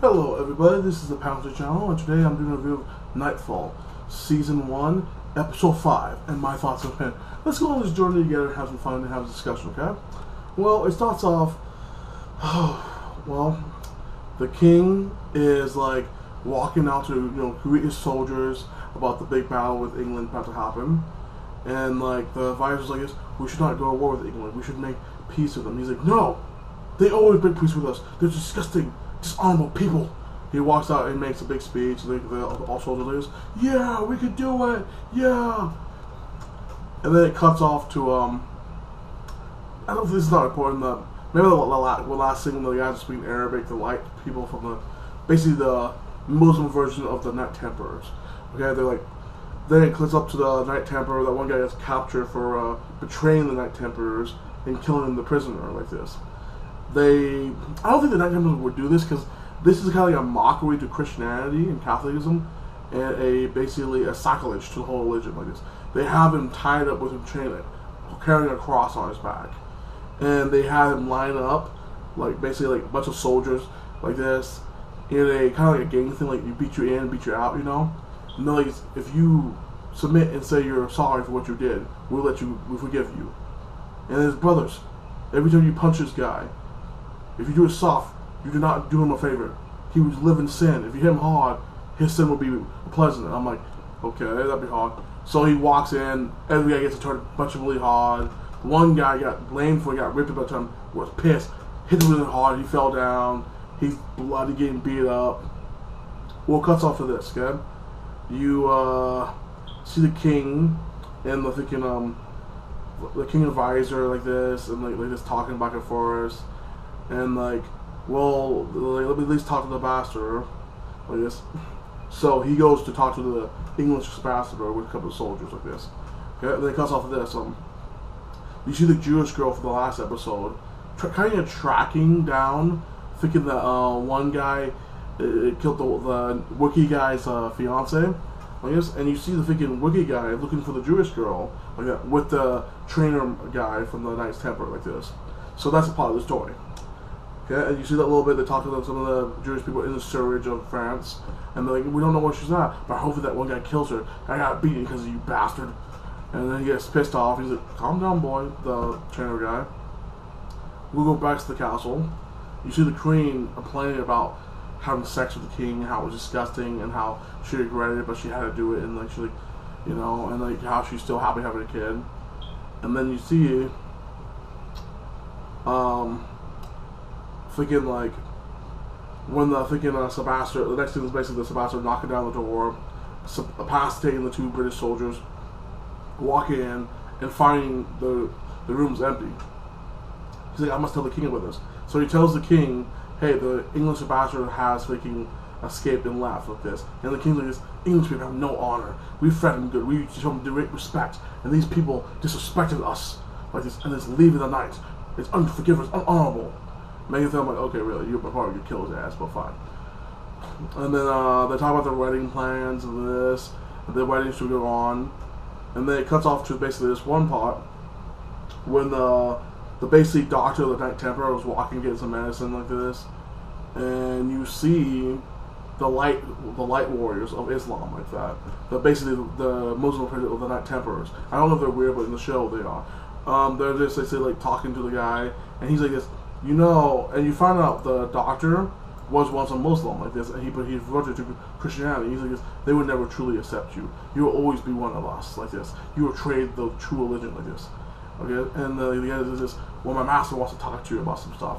Hello everybody, this is the Pouncer channel, and today I'm doing a review of Knightfall, Season 1, Episode 5, and my thoughts on it. Let's go on this journey together and have some fun and have a discussion, okay? Well, it starts off, well, the king is like walking out to, greet his soldiers about the big battle with England about to happen. And like the advisor's like, we should not go to war with England, we should make peace with them. He's like, no, they always make peace with us, they're disgusting, dishonorable people. He walks out and makes a big speech. All soldier leaders, yeah, we could do it, yeah. And then it cuts off to I don't know if this is not important. Maybe the last thing the guys are speaking Arabic, the white people from basically the Muslim version of the Knight Templars. Okay, they're like. Then it cuts up to the Knight Templar. That one guy gets captured for betraying the Knight Templars and killing the prisoner like this. I don't think the Knight Templars would do this because this is kind of like a mockery to Christianity and Catholicism, and basically a sacrilege to the whole religion like this. They have him tied up with him chained, carrying a cross on his back, and they have him line up like basically like a bunch of soldiers like this in a kind of like a gang thing, like you beat you in, beat you out, And they're like, if you submit and say you're sorry for what you did, we'll forgive you. And his brothers, every time you punch this guy, if you do it soft, you do not do him a favor. He would live in sin. If you hit him hard, his sin will be pleasant. And I'm like, okay, that'd be hard. So he walks in, every guy gets to turn a bunch of really hard. One guy got blamed for it, got ripped by the time, was pissed, hit him really hard, he fell down, he's bloody, getting beat up. Well, it cuts off to this, okay? You see the king and the king advisor like this, and like just talking back and forth, and like, well, let me at least talk to the ambassador like this. So he goes to talk to the English ambassador with a couple of soldiers like this. Okay, and then it cuts off of this. You see the Jewish girl from the last episode, kind of tracking down, thinking that one guy. It killed the Wookiee guy's fiance, I guess, and you see the freaking Wookiee guy looking for the Jewish girl, like that, with the trainer guy from the Knights Templar, like this. So that's a part of the story. Okay, and you see that little bit. They talk to some of the Jewish people in the surge of France, and they're like, we don't know where she's at, but hopefully that one guy kills her. I got beaten because of you bastard. And then he gets pissed off. He's like, calm down, boy, the trainer guy. We'll go back to the castle. You see the queen complaining about having sex with the king, how it was disgusting, and how she regretted it, but she had to do it, and like she, and like how she's still happy having a kid. And then you see, freaking like when the freaking Sebastian, the next thing is basically the Sebastian knocking down the door, incapacitating the two British soldiers, walking in and finding the room's empty. He's like, I must tell the king about this. So he tells the king, hey, the English ambassador has freaking escaped and left with this. And the king's like, this English people have no honor. We fed them good. We show them great respect. And these people disrespected us like this, and this leaving the night. It's unforgivable, it's unhonorable. Making them like, okay, really, you're probably gonna kill his ass, but fine. And then they talk about their wedding plans and this, and their wedding should go on. And then it cuts off to basically this one part when the basically doctor of the Knight Templar was walking, getting some medicine like this, and you see the light warriors of Islam like that. Basically the Muslim of the Knight Templars. I don't know if they're weird, but in the show they are. They're just they say like talking to the guy, and he's like this, and you find out the doctor was once a Muslim like this, and he converted to Christianity. He's like this, they would never truly accept you. You will always be one of us like this. You will trade the true religion like this. Okay, and the end is this. Well, my master wants to talk to you about some stuff.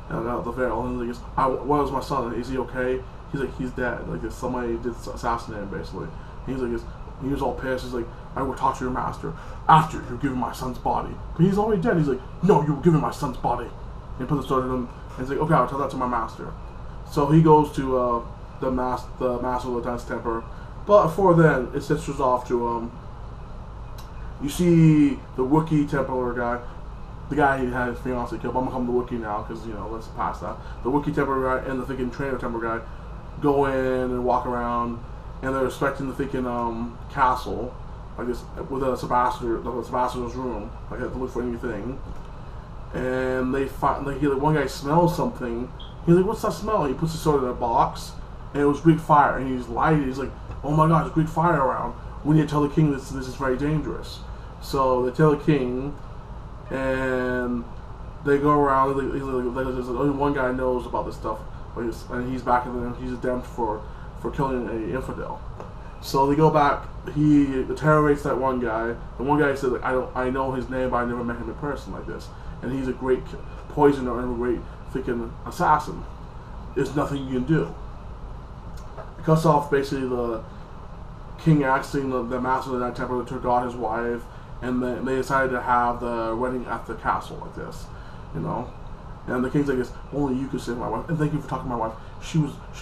And I got the veil, and he's like, what was my son? Is he okay? He's like, he's dead. Like this, somebody did assassinate him basically. And he's like, he was all pissed. He's like, I will talk to your master after you give him my son's body. But he's already dead. He's like, no, you will give him my son's body. And he puts the sword in him, and he's like, okay, I'll tell that to my master. So he goes to the master of the Knights Templar. But before then, it switches off to you see the Wookiee Templar guy, the guy he had his fiance killed. But I'm gonna come to Wookiee now because let's pass that. The Wookiee Templar guy and the freaking trainer Templar guy go in and walk around, and they're respecting the freaking castle, like this, with the ambassador's room. Like they have to look for anything, and they find one guy smells something He's like, what's that smell? And he puts the sword in a box, and it was Greek fire. And he's lighting. He's like, oh my God, there's Greek fire around. We need to tell the king this is very dangerous. So they tell the king, and they go around. There's only one guy knows about this stuff, and he's back in there. He's condemned for killing an infidel. So they go back. He interrogates that one guy. The one guy said, like, I know his name, but I never met him in person like this. And he's a great poisoner and a great freaking assassin. There's nothing you can do. It cuts off basically the king asking the master of the Knight Templar to guard his wife, and they decided to have the wedding at the castle like this, you know. And the king's like, "Yes, only you could save my wife, and thank you for talking to my wife. She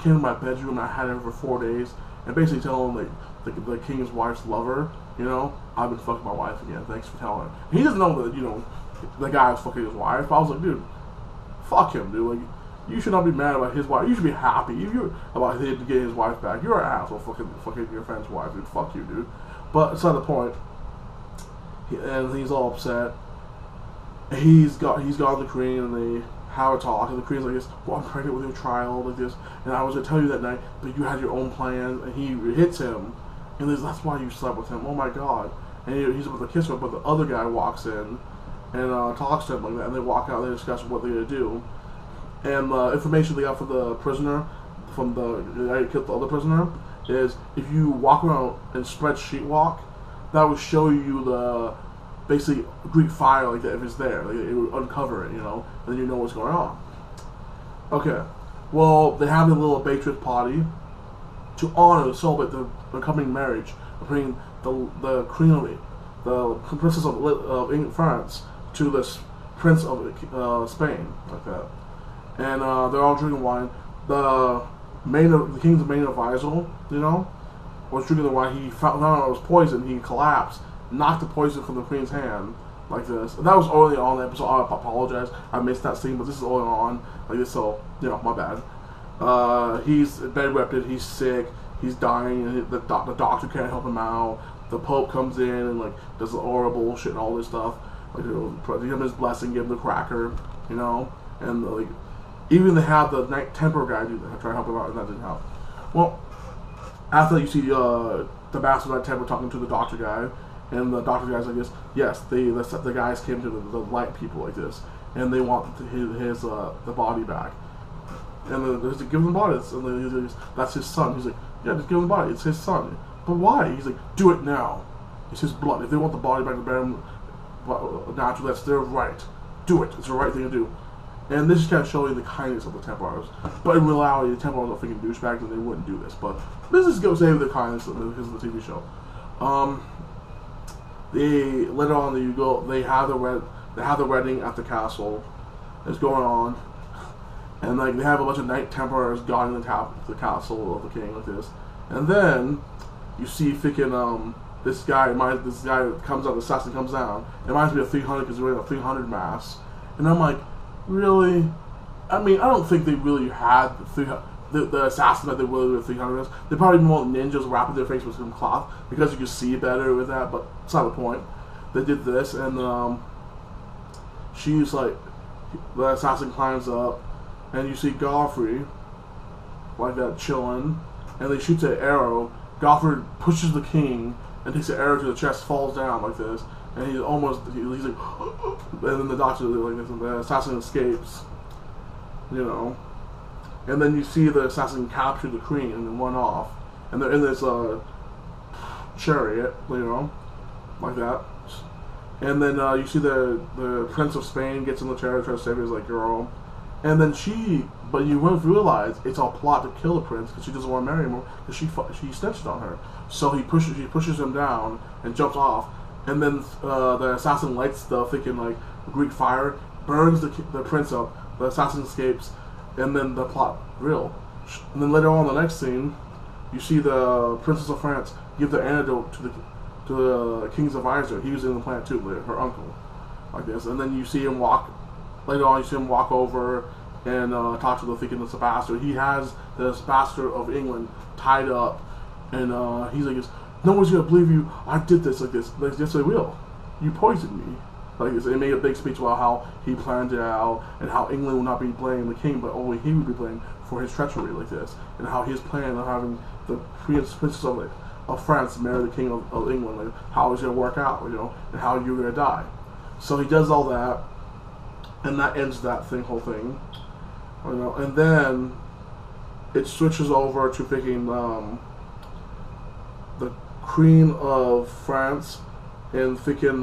came to my bedroom, and I had her for 4 days, and basically telling him like the king's wife's lover, you know, I've been fucking my wife again. Thanks for telling her." And he doesn't know that, you know, the guy was fucking his wife. But I was like, dude, fuck him, dude. Like, you should not be mad about his wife. You should be happy about him getting his wife back. You're an asshole, fucking your friend's wife, dude. Fuck you, dude. But it's not the point. And he's all upset. He's got the queen, and they have a talk. And the queen's like, "Well, I'm pregnant with your child, like this. And I was gonna tell you that night, but you had your own plans." And he hits him, and that's why you slept with him. Oh my God! And he's about to kiss her, but the other guy walks in and talks to him like that. And they walk out. And they discuss what they're gonna do. And the information they got from the prisoner, from the guy who killed the other prisoner, is if you walk around and spread sheet walk, that would show you the basically Greek fire like that if it's there. Like, it would uncover it, you know, and then you know what's going on. Okay, well, they have a little Beatrice party to honor and celebrate the coming marriage between the queen of the princess of France to this prince of Spain, like that. And they're all drinking wine. The king's main advisor, you know, was drinking the wine. He found out it was poison. He collapsed, knocked the poison from the queen's hand, like this. And that was early on in the episode. I apologize, I missed that scene, but this is early on, like this. So, you know, my bad. He's bedridden. He's sick. He's dying. And the doctor can't help him out. The Pope comes in and like does the horrible shit and all this stuff. Like, you know, give him his blessing, give him the cracker, you know, and like. Even they have the Knight Templar guy try to help him out, and that didn't help. Well, after that, you see the master of the Knight Templar talking to the doctor guy, and the doctor guy's like this. Yes, the guys came to the light people like this, and they want his the body back. And then he's like, give him the body. And then he's like, that's his son. He's like, yeah, just give him the body. It's his son. But why? He's like, do it now. It's his blood. If they want the body back to bury him naturally, that's their right. Do it. It's the right thing to do. And this is kind of showing the kindness of the Templars. But in reality, the Templars are freaking douchebags and they wouldn't do this. But this is going to save their kindness because of the TV show. They later on they have the wedding at the castle. It's going on, and like they have a bunch of Knight Templars guarding the castle of the king like this. And then you see freaking this guy that comes out, the assassin comes down. It reminds me of 300 because they're wearing a 300 mask. And I'm like, really? I mean, I don't think they really had the assassin that they really with 300. They probably more ninjas wrapping their face with some cloth because you can see better with that, but it's not the point. They did this, and she's like, the assassin climbs up, and you see Godfrey like that chilling, and they shoot an arrow. Godfrey pushes the king and takes the arrow to the chest, falls down like this. And he's like, and then the doctor, like this, and the assassin escapes, you know. And then you see the assassin capture the queen and then run off. And they're in this chariot, you know, like that. And then you see the Prince of Spain gets in the chariot, tries to save his like girl. And then but you won't realize it's a plot to kill the prince because she doesn't want to marry him because she snitched on her. So she pushes him down and jumps off. And then the assassin lights the freaking like Greek fire, burns the prince up. The assassin escapes, and then the plot real. And then later on, in the next scene, you see the Princess of France give the antidote to the king's advisor. He was in the planet too, her uncle, like this. And then you see him walk. Later on, you see him walk over and talk to the freaking ambassador. He has the ambassador of England tied up, and he's like, no one's gonna believe you. I did this like this. Like, yes, they will. You poisoned me. Like it made a big speech about how he planned it out and how England would not be blaming the king, but only he would be blamed for his treachery like this, and how his plan of having the princess of France marry the king of England, like how it's gonna work out, and how you're gonna die. So he does all that, and that ends that whole thing, and then it switches over to picking the Queen of France and thinking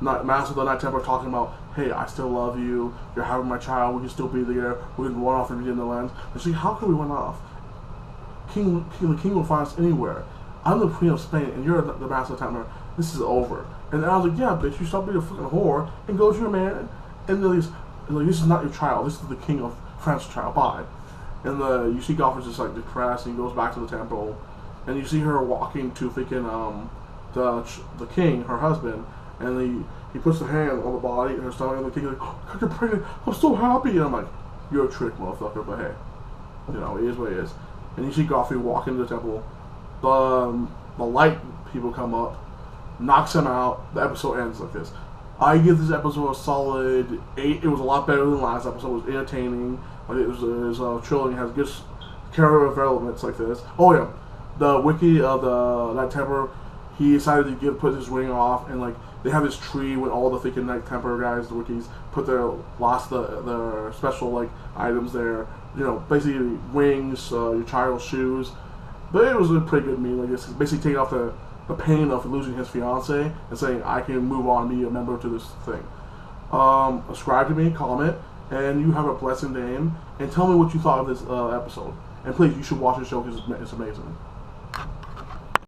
Master of the Knight Templar talking about, hey, I still love you, you're having my child, we can still be there, we can run off and be in the land. And she's like, how can we run off? The king will find us anywhere. I'm the Queen of Spain and you're the Master of the Templar. This is over. And I was like, yeah, bitch, you stop being a fucking whore and go to your man. And this is not your child, this is the King of France's child, bye. And you see Goffred's just like depressed, and he goes back to the temple, and you see her walking to freaking the king, her husband, and he puts the hand on the body and her stomach, and the king's like, oh, God, you're pregnant, I'm so happy. And I'm like, you're a trick, motherfucker, but hey, it is what it is. And you see Goffred walk into the temple, the light people come up, knocks him out, the episode ends like this. I give this episode a solid 8. It was a lot better than the last episode. It was entertaining. Like it was chilling. It has good character developments like this. Oh yeah, the wiki of the Knight Templar, he decided to put his ring off, and like they have this tree with all the freaking Knight Templar guys, the wikis, put their special like items there. Basically wings, your child's shoes. But it was a pretty good meme. Like it's basically taking off the pain of losing his fiance and saying, I can move on and be a member to this thing. Subscribe to me, comment, and you have a blessed day, and tell me what you thought of this episode. And please, you should watch the show because it's amazing.